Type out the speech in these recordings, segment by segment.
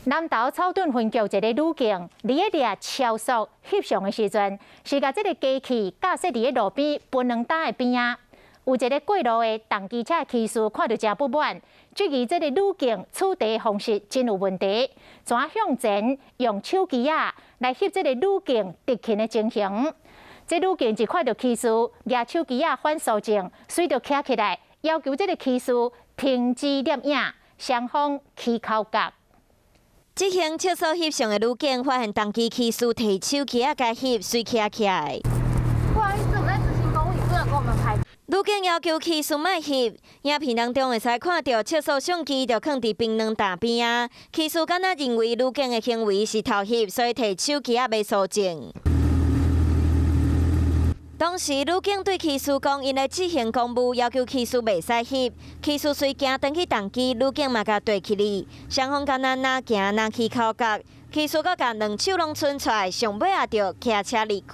南投草屯分局一个女警，伫咧超速翕相的时阵，是甲这个机器驾驶伫咧路边分两担的边啊。有一个过路的重机车骑士看到真不满，质疑这个女警处理方式真有问题，怎向前用手机来翕这个女警直勤的情形。这女警一看到骑士拿手机反肃镜，随着徛起来，要求这个骑士停止摄影，双方起口角。这项测速翕相的女警发现重机骑士摕手机甲翕，随徛起来。不好意思，我们在执行公务，你不能给我们拍。女警要求骑士莫翕，影片当中会使看到测速相机就放伫冰冷大边啊。骑士敢若认为女警的行为是偷翕，所以摕手机袂肃静。当时，女警对骑士讲，因来执行公务，要求骑士袂使翕。骑士随行登去重机，女警嘛甲对起哩，双方敢若哪行哪起口角。骑士阁甲两手拢伸出来，上尾也着骑车离开。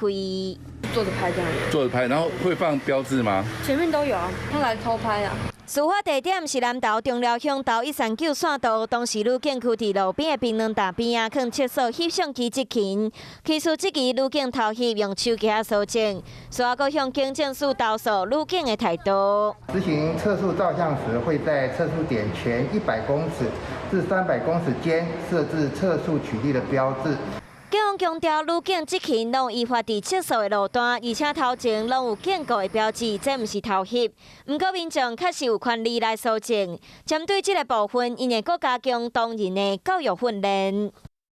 坐着拍这样。坐着拍，然后会放标志吗？前面都有啊，用来偷拍啊。事发地点是南投中寮乡头139线道，当时女警徛伫路边的冰冷大边啊，放测速翕相机执勤。骑士质疑女警偷翕，用手机搜证，随后阁向警政署投诉女警的态度。执行测速照相时，会在测速点前100公尺至300公尺间设置测速取缔的标志。警方强调，女警执勤拢依法伫测速的路段，而且头前拢有警告的标志，这毋是偷翕。不过民众确实有权利来搜证。针对这个部分，因会阁加强当人的教育训练。